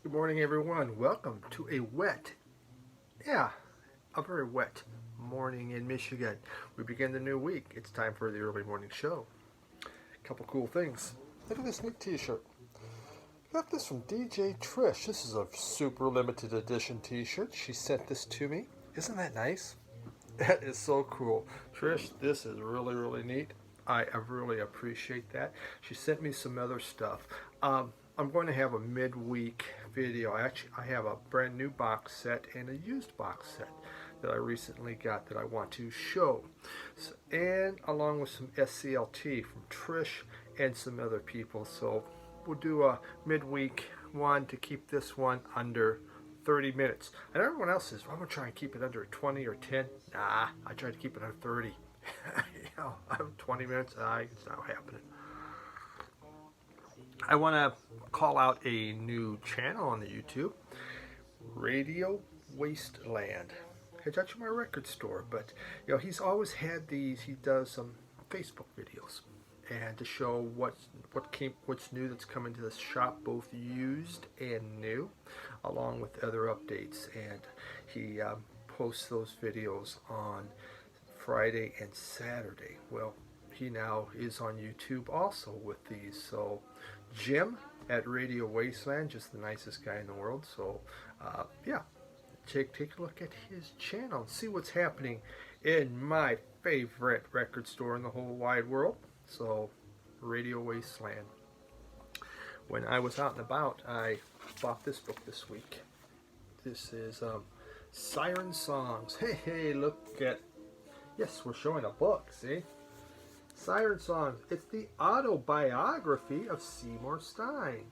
Good morning, everyone. Welcome to a very wet morning in Michigan. We begin the new week. It's time for the early morning show. A couple cool things. Look at this neat t-shirt. Got this from DJ Trish. This is a super limited edition t-shirt. She sent this to me. Isn't that nice? That is so cool. Trish, this is really, really neat. I really appreciate that. She sent me some other stuff. I'm going to have a midweek video. I have a brand new box set and a used box set that I recently got that I want to show. And along with some SCLT from Trish and some other people. So we'll do a midweek one to keep this one under 30 minutes. And everyone else says, well, I'm going to try and keep it under 20 or 10. Nah, I try to keep it under 30. I'm 20 minutes. It's not happening. I want to call out a new channel on the YouTube, Radio Wasteland. It's actually my record store, but he's always had these. He does some Facebook videos and to show what's new that's coming to the shop, both used and new, along with other updates. And he posts those videos on Friday and Saturday. Well, he now is on YouTube also with these. So Jim at Radio Wasteland, just the nicest guy in the world. So take a look at his channel and see what's happening in my favorite record store in the whole wide world. So Radio Wasteland. When I was out and about, I bought this book this week. This is Siren Songs. Hey, look at, yes, we're showing a book, see? Siren Songs. It's the autobiography of Seymour Stein.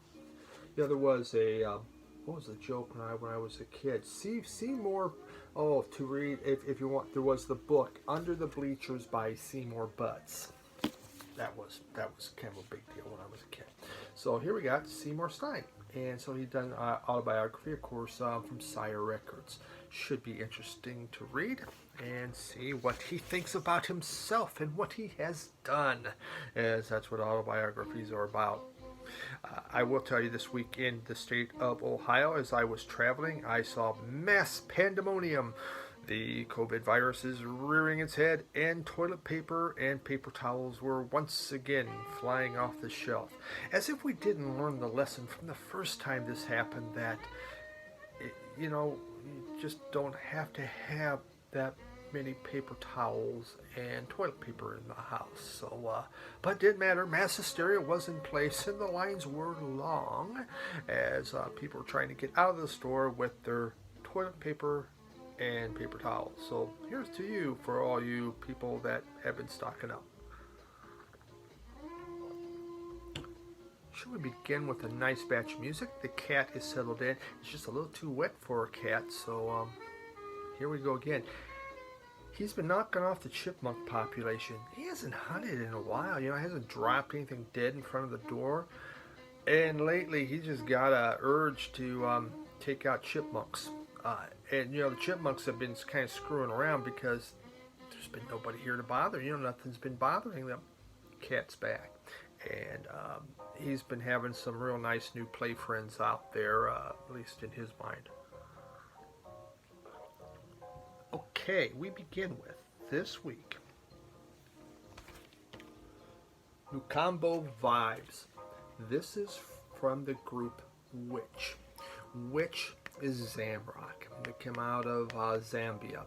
There was a, what was the joke when I was a kid? Seymour, to read, if you want, there was the book, Under the Bleachers by Seymour Butts. That was kind of a big deal when I was a kid. So here we got Seymour Stein. And so he'd done autobiography, of course, from Sire Records. Should be interesting to read and see what he thinks about himself and what he has done, as that's what autobiographies are about. I will tell you, this week in the state of Ohio, as I was traveling, I saw mass pandemonium. The COVID virus is rearing its head, and toilet paper and paper towels were once again flying off the shelf. As if we didn't learn the lesson from the first time this happened, that, you just don't have to have that many paper towels and toilet paper in the house. So, but it didn't matter. Mass hysteria was in place, and the lines were long as people were trying to get out of the store with their toilet paper and paper towels. So here's to you for all you people that have been stocking up. Should we begin with a nice batch of music? The cat is settled in. It's just a little too wet for a cat, so here we go again. He's been knocking off the chipmunk population. He hasn't hunted in a while. He hasn't dropped anything dead in front of the door. And lately, he just got a urge to take out chipmunks. And the chipmunks have been kind of screwing around because there's been nobody here to bother. Nothing's been bothering them. Cat's back. And he's been having some real nice new play friends out there, at least in his mind. Okay, we begin with this week. Nukambo Vibes. This is from the group Which. Which is Zamrock. They came out of Zambia.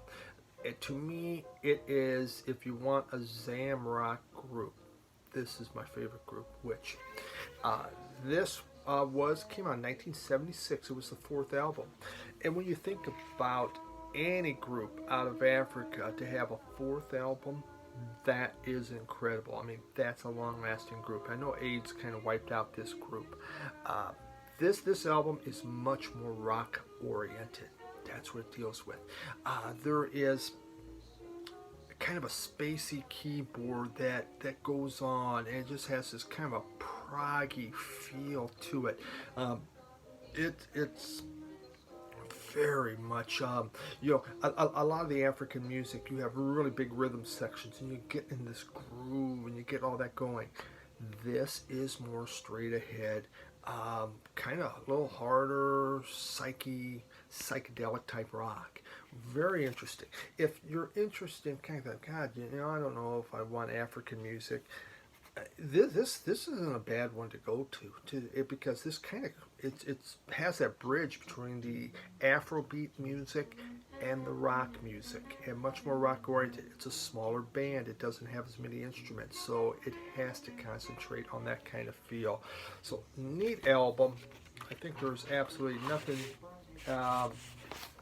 To me, it is, if you want a Zamrock group, this is my favorite group, Which. This came out in 1976. It was the fourth album. And when you think about any group out of Africa to have a fourth album, that is incredible. I mean, that's a long-lasting group. I know AIDS kind of wiped out this group. This album is much more rock-oriented. That's what it deals with. There is kind of a spacey keyboard that goes on, and it just has this kind of a proggy feel to it. It's very much, a lot of the African music, you have really big rhythm sections, and you get in this groove, and you get all that going. This is more straight ahead. kind of a little harder, psychedelic type rock. Very interesting. If you're interested in kind of like, God, I don't know if I want African music. This isn't a bad one to go to it, because this kind of it's has that bridge between the Afrobeat music and the rock music, and much more rock oriented. It's a smaller band. It doesn't have as many instruments, so it has to concentrate on that kind of feel. So neat album. I think there's absolutely nothing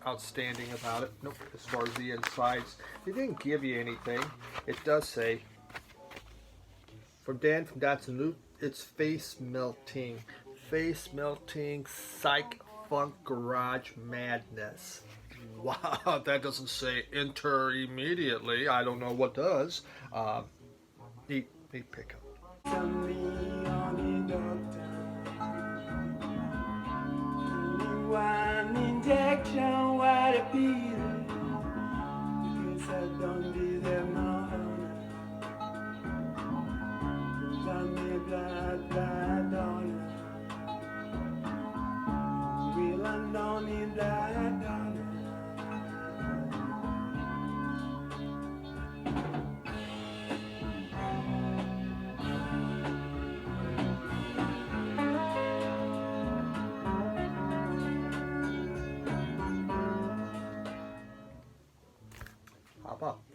outstanding about it. Nope. As far as the insides, they didn't give you anything. It does say from Dan from Dotson Loop, it's face melting psych funk garage madness. Wow, that doesn't say enter immediately. I don't know what does. Neat pickup. One injection, what a pill. Because I don't deserve no honor. Cause I'm a blood donor. Well, I don't need blood donor.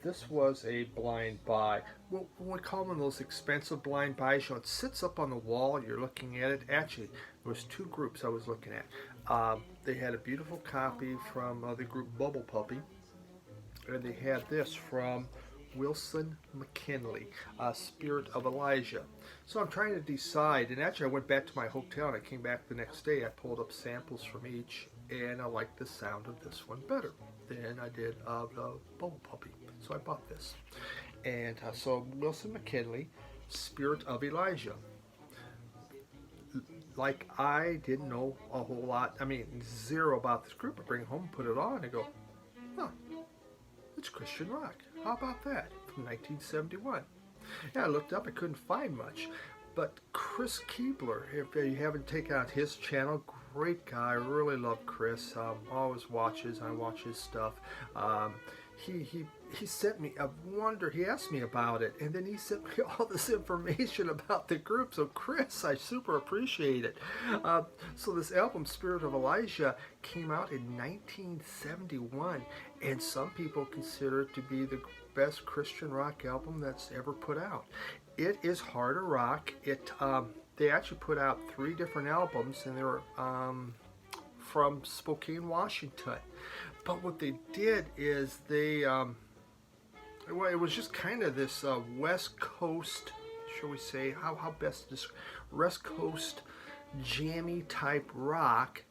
This was a blind buy. Well, we call them those expensive blind buys. It sits up on the wall. You're looking at it. Actually, there was two groups I was looking at. They had a beautiful copy from the group Bubble Puppy, and they had this from Wilson McKinley, Spirit of Elijah. So I'm trying to decide, and actually I went back to my hotel and I came back the next day. I pulled up samples from each, and I liked the sound of this one better than I did of the Bubble Puppy. So I bought this. And so Wilson McKinley, Spirit of Elijah. Like, I didn't know a whole lot, zero about this group. I bring it home and put it on and go, huh, it's Christian rock. How about that? From 1971. Yeah, I looked up, I couldn't find much. But Chris Keebler, if you haven't taken out his channel, great guy. I really love Chris. Always watches. I watch his stuff. He sent me a wonder. He asked me about it, and then he sent me all this information about the group. So Chris, I super appreciate it. So this album, Spirit of Elijah, came out in 1971, and some people consider it to be the best Christian rock album that's ever put out. It is harder rock. They actually put out 3 different albums, and they were from Spokane, Washington. But what they did is they, well, it was just kind of this West Coast, shall we say, how best to describe, West Coast jammy type rock,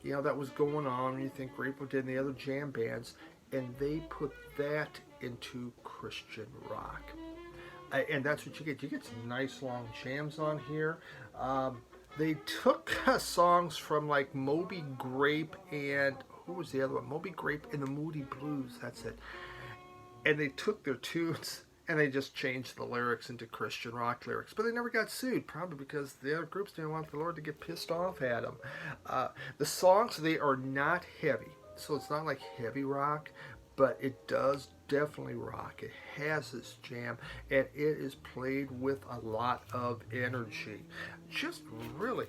that was going on. You think Grateful Dead and the other jam bands, and they put that into Christian rock. And that's what you get. You get some nice long jams on here. They took songs from like Moby Grape and who was the other one? Moby Grape and the Moody Blues. That's it. And they took their tunes and they just changed the lyrics into Christian rock lyrics. But they never got sued, probably because the other groups didn't want the Lord to get pissed off at them. The songs, they are not heavy. So it's not like heavy rock, but it does definitely rock. It has this jam, and it is played with a lot of energy. Just really,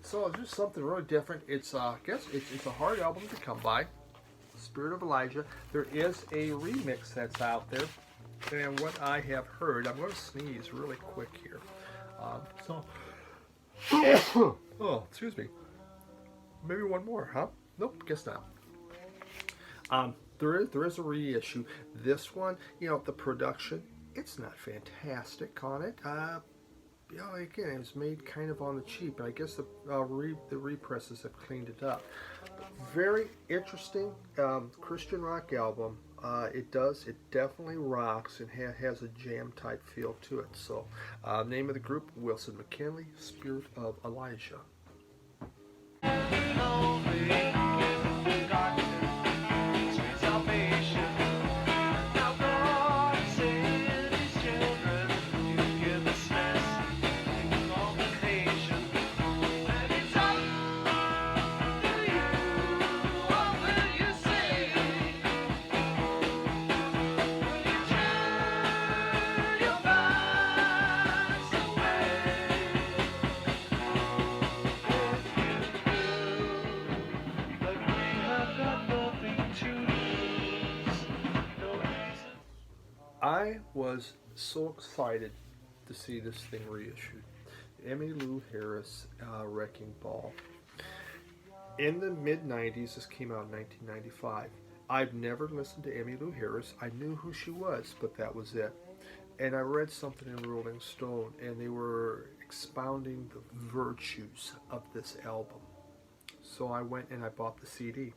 so it's just something really different. It's I guess it's a hard album to come by. Spirit of Elijah. There is a remix that's out there, and what I have heard, I'm going to sneeze really quick here. Oh, excuse me. Maybe one more, huh? Nope, guess not. There is a reissue. This one, the production, it's not fantastic on it. Again, it was made kind of on the cheap, and I guess the represses have cleaned it up. Very interesting Christian rock album. It definitely rocks and has a jam type feel to it. So, name of the group, Wilson McKinley, Spirit of Elijah. I was so excited to see this thing reissued. Emmy Lou Harris, Wrecking Ball. In the mid 90s, this came out in 1995. I've never listened to Emmy Lou Harris. I knew who she was, but that was it. And I read something in Rolling Stone, and they were expounding the virtues of this album. So I went and I bought the CD.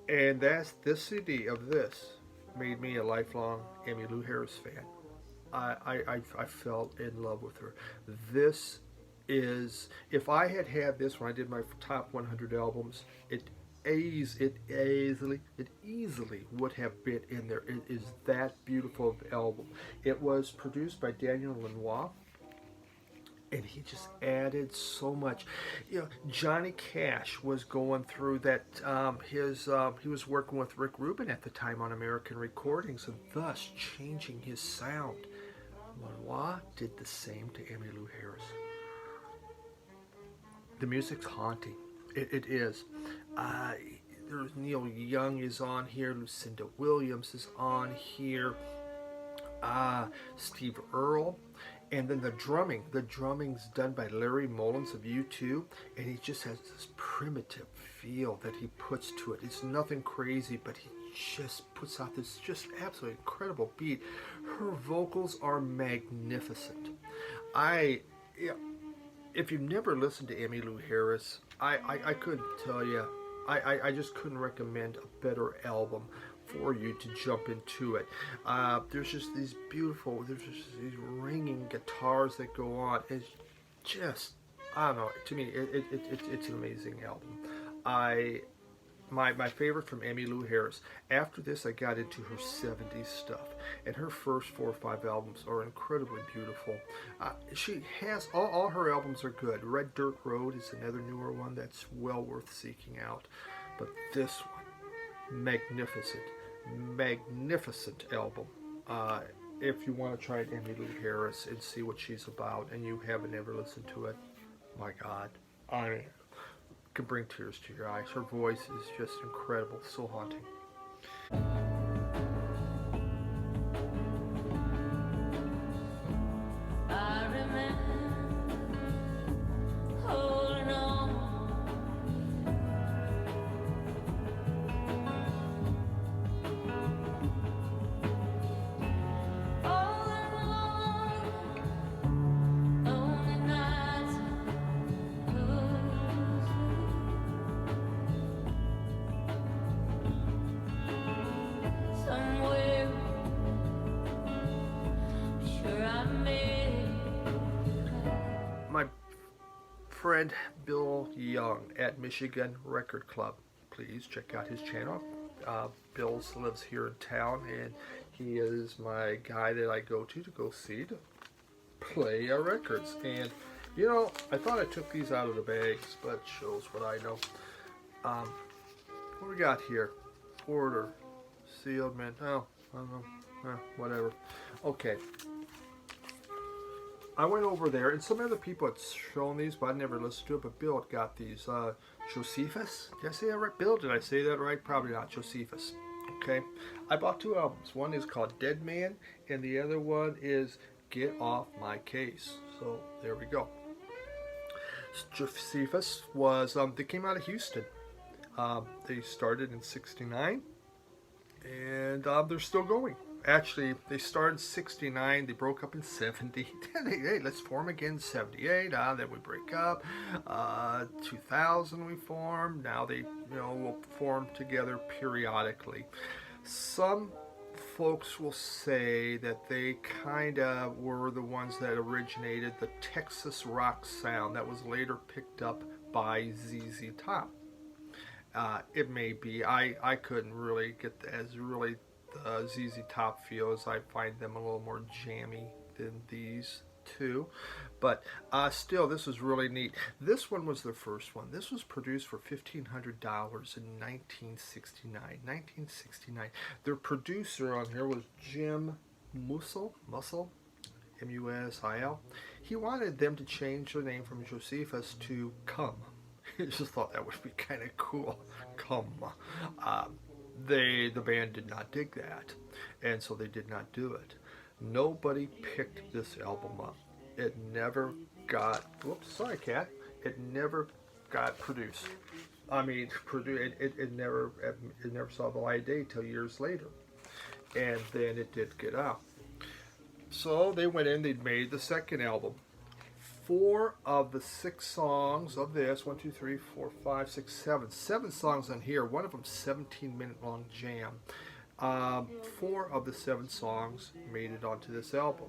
And this CD of this made me a lifelong Emmy Lou Harris fan. I fell in love with her. This is, if I had had this when I did my top 100 albums, it easily would have been in there. It is that beautiful of an album. It was produced by Daniel Lanois, and he just added so much. You know, Johnny Cash was going through that. He was working with Rick Rubin at the time on American Recordings, and thus changing his sound. Lanois did the same to Emmy Lou Harris. The music's haunting. It is. There's Neil Young is on here. Lucinda Williams is on here. Steve Earle. And then the drumming. The drumming's done by Larry Mullins of U2. And he just has this primitive feel that he puts to it. It's nothing crazy, but he just puts out this just absolutely incredible beat. Her vocals are magnificent. If you've never listened to Emmy Lou Harris, I couldn't tell you. I just couldn't recommend a better album for you to jump into it. There's just these beautiful, there's just these ringing guitars that go on. It's just, I don't know, to me, it's an amazing album. My favorite from Emmy Lou Harris. After this, I got into her 70s stuff, and her first 4 or 5 albums are incredibly beautiful. She has all her albums are good. Red Dirt Road is another newer one that's well worth seeking out, but this one, magnificent album. If you want to try Emmy Lou Harris and see what she's about, and you haven't ever listened to it, my God, can bring tears to your eyes. Her voice is just incredible, so haunting. I remember holding on. All alone, only nights somewhere, sure I made My friend Bill Young at Michigan Record Club. Please check out his channel. Bill lives here in town, and he is my guy that I go to see to play records. And you know, I thought I took these out of the bags, but shows what I know. What we got here? Order. Sealed, man. Oh, I don't know. Whatever. Okay. I went over there, and some other people had shown these, but I never listened to it. But Bill had got these. Josephus? Did I say that right? Bill, did I say that right? Probably not. Josephus. Okay. I bought 2 albums. One is called Dead Man, and the other one is Get Off My Case. So, there we go. Josephus was, they came out of Houston. They started in '69. And they're still going. Actually, they started 69. They broke up in 70. Hey, let's form again in 78. Then we break up. 2000 we formed. Now they, will form together periodically. Some folks will say that they kind of were the ones that originated the Texas rock sound that was later picked up by ZZ Top. It may be. I couldn't really get as really the ZZ Top feel, as I find them a little more jammy than these two. But still, this was really neat. This one was their first one. This was produced for $1,500 in 1969. Their producer on here was Jim Musil, M-U-S-I-L. He wanted them to change their name from Josephus to Come. I just thought that would be kind of cool. Come. the band did not dig that, and so they did not do it. Nobody picked this album up. It never got. Whoops, sorry, cat. It never got produced. I mean, it never saw the light of day till years later, and then it did get out. So they went in. They made the second album. Four of the six songs of this, one, two, three, four, five, six, seven songs on here. One of them 17-minute long jam. Four of the seven songs made it onto this album.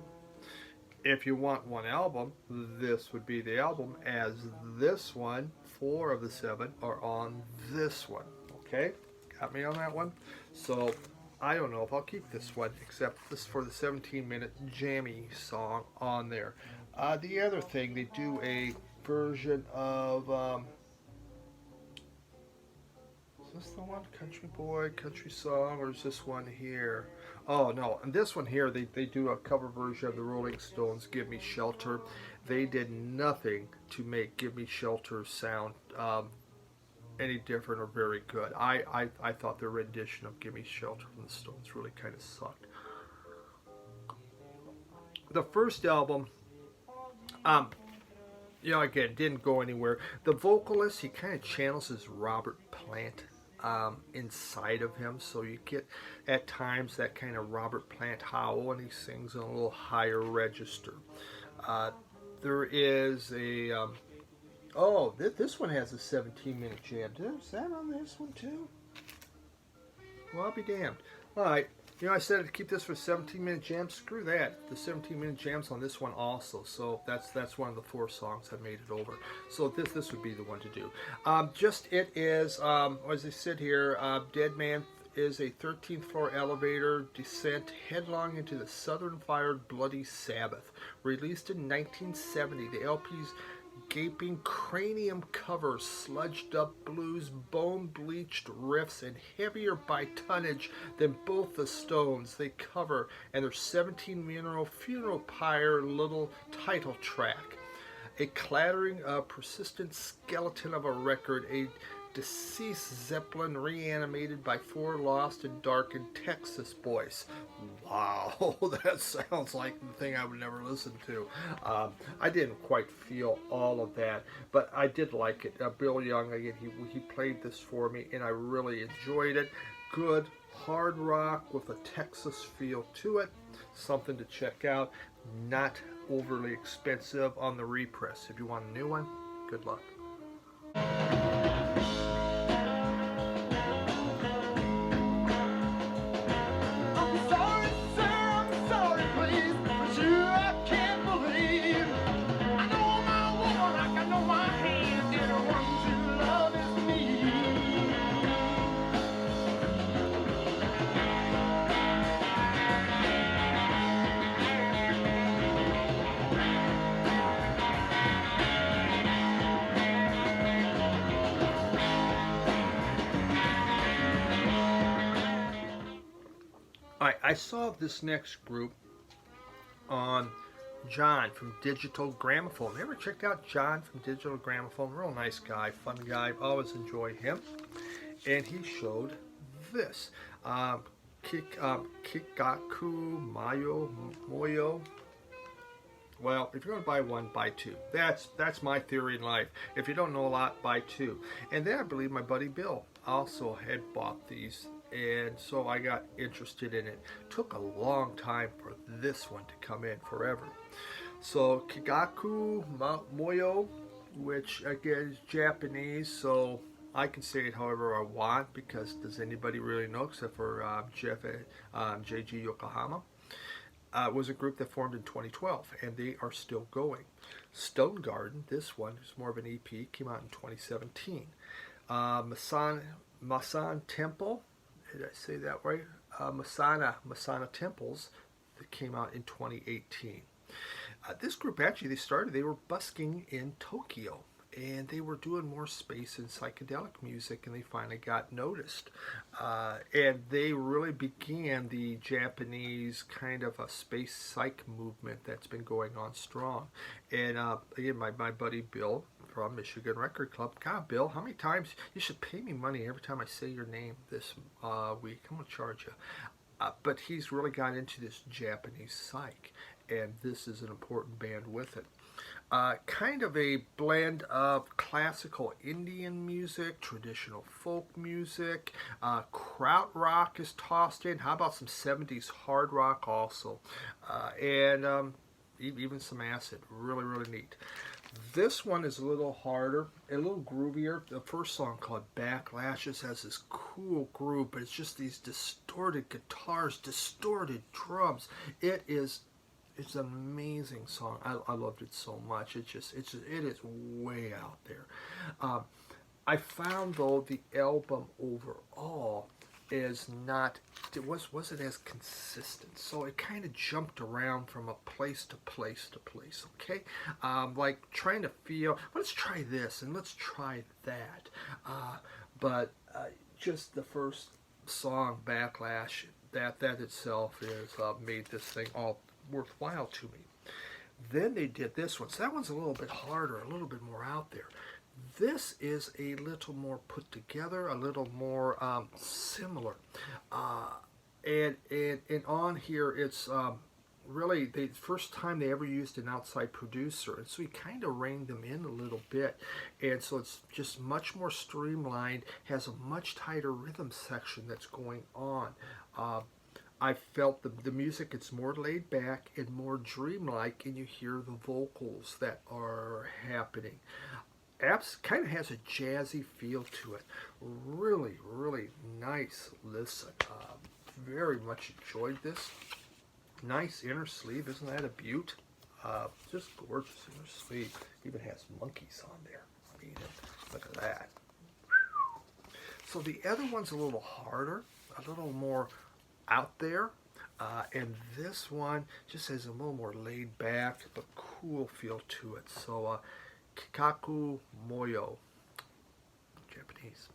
If you want one album, this would be the album, as this one, four of the seven are on this one. Okay, got me on that one. So I don't know if I'll keep this one, except this for the 17-minute jammy song on there. The other thing, they do a version of, is this the one, Country Boy, Country Song, or is this one here? Oh no, and this one here, they do a cover version of the Rolling Stones' Give Me Shelter. They did nothing to make Give Me Shelter sound any different or very good. I thought their rendition of Give Me Shelter from the Stones really kind of sucked. The first album, again, didn't go anywhere. The vocalist, he kind of channels his Robert Plant inside of him, so you get at times that kind of Robert Plant howl, and he sings in a little higher register. There is a this one has a 17-minute jam. Is that on this one too? Well, I'll be damned. All right. I said to keep this for 17-minute jam. Screw that. The 17-minute jam's on this one also. So that's one of the four songs that made it over. So this would be the one to do. It is, as I said here, Dead Man is a 13th floor elevator descent headlong into the southern fired Bloody Sabbath. Released in 1970, the LP's gaping cranium cover, sludged up blues, bone bleached riffs, and heavier by tonnage than both the Stones they cover and their 17-minute funeral pyre little title track. A clattering, persistent skeleton of a record, a deceased Zeppelin reanimated by four lost and darkened Texas boys. Wow, that sounds like the thing I would never listen to. I didn't quite feel all of that, but I did like it. Bill Young, again, he played this for me, and I really enjoyed it. Good hard rock with a Texas feel to it. Something to check out. Not overly expensive on the repress. If you want a new one, good luck. I saw this next group on John from Digital Gramophone. Ever checked out John from Digital Gramophone? Real nice guy, fun guy. Always enjoy him. And he showed this. Kikaku Moyo. Well, if you're going to buy one, buy two. That's my theory in life. If you don't know a lot, buy two. And then I believe my buddy Bill also had bought these, and so I got interested in it. Took a long time for this one to come in, forever. So Kikaku Moyo, which again is Japanese, so I can say it however I want, because does anybody really know except for JG Yokohama? Was a group that formed in 2012, and they are still going. Stone Garden, this one is more of an EP, came out in 2017. Masan Temple, did I say that right? Masana Temples, that came out in 2018. This group actually, they were busking in Tokyo, and they were doing more space and psychedelic music, and they finally got noticed. And they really began the Japanese kind of a space psych movement that's been going on strong. And again, my buddy Bill from Michigan Record Club. God, Bill, how many times? You should pay me money every time I say your name this week. I'm going to charge you. But he's really got into this Japanese psych, and this is an important band with it. Kind of a blend of classical Indian music, traditional folk music, krautrock is tossed in. How about some 70s hard rock also? And even some acid. Really, really neat. This one is a little harder, a little groovier. The first song called Backlashes has this cool groove, but it's just these distorted guitars, distorted drums. It's an amazing song. I loved it so much. It is way out there. I found though the album overall is not, it wasn't as consistent, so it kind of jumped around from a place to place to place. Okay, like trying to feel, let's try this and let's try that, but just the first song, Backlash, that itself is made this thing all worthwhile to me. Then they did this one, so that one's a little bit harder, a little bit more out there. This is a little more put together, a little more similar, and on here it's really the first time they ever used an outside producer, and so he kind of reined them in a little bit, and so it's just much more streamlined, has a much tighter rhythm section that's going on. I felt the music, it's more laid back and more dreamlike, and you hear the vocals that are happening. Apps kind of has a jazzy feel to it. Really, really nice listen. Very much enjoyed this. Nice inner sleeve, isn't that a beaut? Just gorgeous inner sleeve. Even has monkeys on there. I mean, look at that. So the other one's a little harder, a little more out there. And this one just has a little more laid back but cool feel to it. So Kikaku Moyo, Japanese.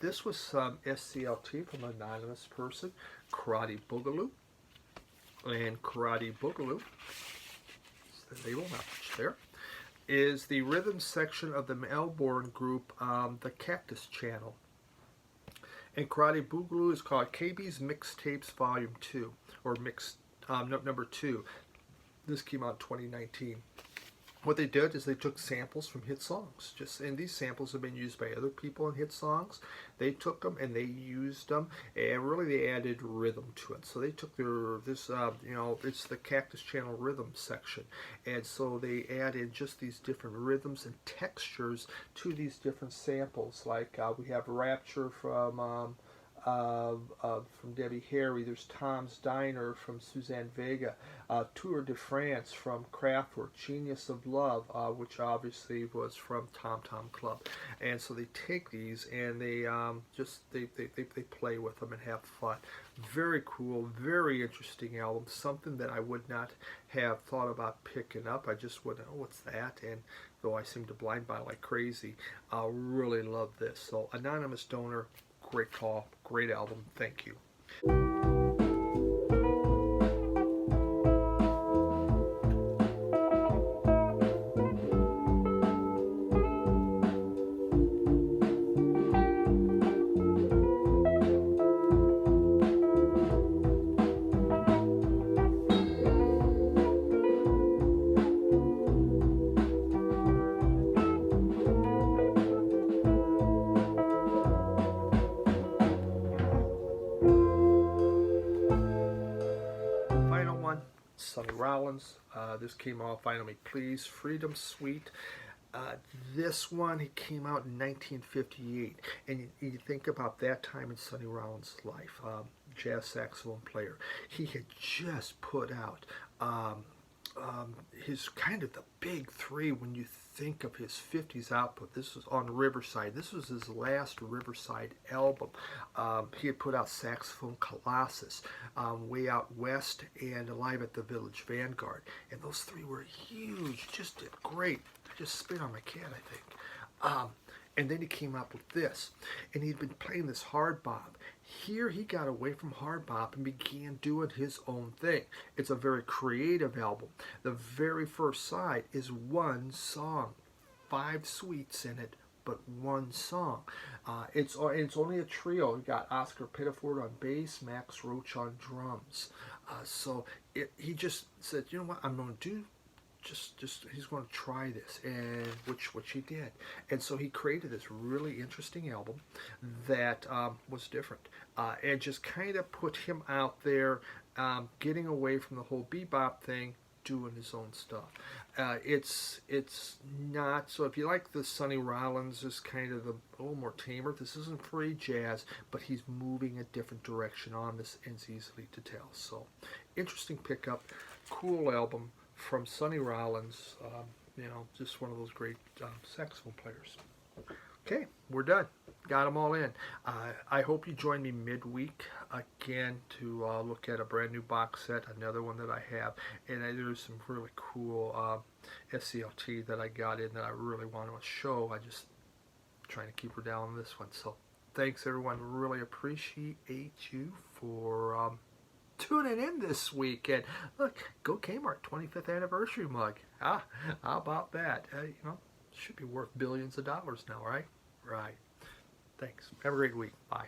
This was some SCLT from an anonymous person, Karate Boogaloo. And Karate Boogaloo, they will not much there, is the rhythm section of the Melbourne group, the Cactus Channel. And Karate Boogaloo is called KB's Mixtapes Volume 2, or number 2. This came out in 2019. What they did is they took samples from hit songs, and these samples have been used by other people in hit songs. They took them and they used them, and really they added rhythm to it. So they took it's the Cactus Channel rhythm section, and so they added just these different rhythms and textures to these different samples. Like we have Rapture from Debbie Harry. There's Tom's Diner from Suzanne Vega. Tour de France from Kraftwerk. Genius of Love, which obviously was from Tom Tom Club. And so they take these and they they play with them and have fun. Very cool, very interesting album. Something that I would not have thought about picking up. I just wouldn't know what's that. And though I seem to blind buy like crazy, I really love this. So Anonymous Donor, great call, great album, thank you. Sonny Rollins. This came out, Finally Please, Freedom Suite. This one, he came out in 1958, and you think about that time in Sonny Rollins' life, jazz saxophone player. He had just put out his kind of the big three when you think of his 50s output. This was on Riverside. This was his last Riverside album. He had put out Saxophone Colossus, Way Out West, and Live at the Village Vanguard. And those three were huge, just did great. I just spit on my cat, I think. And then he came up with this. And he'd been playing this hard bop. Here he got away from hard bop and began doing his own thing. It's a very creative album. The very first side is one song, 5 suites in it, but one song. It's only a trio. You got Oscar Pettiford on bass, Max Roach on drums. He just said, you know what, I'm going to do. He's going to try this, and which he did, and so he created this really interesting album that was different, and just kind of put him out there, getting away from the whole bebop thing, doing his own stuff. It's not so. If you like the Sonny Rollins, is kind of a little more tamer. This isn't free jazz, but he's moving a different direction on this, and it's easily to tell. So, interesting pickup, cool album from Sonny Rollins, just one of those great saxophone players. Okay, we're done. Got them all in. I hope you join me midweek again to look at a brand new box set, another one that I have. And there's some really cool SCLT that I got in that I really want to show. I just trying to keep her down on this one. So thanks, everyone. Really appreciate you for tuning in this week. And look, go Kmart, 25th anniversary mug. How about that? Should be worth billions of dollars now, right? Right. Thanks. Have a great week. Bye.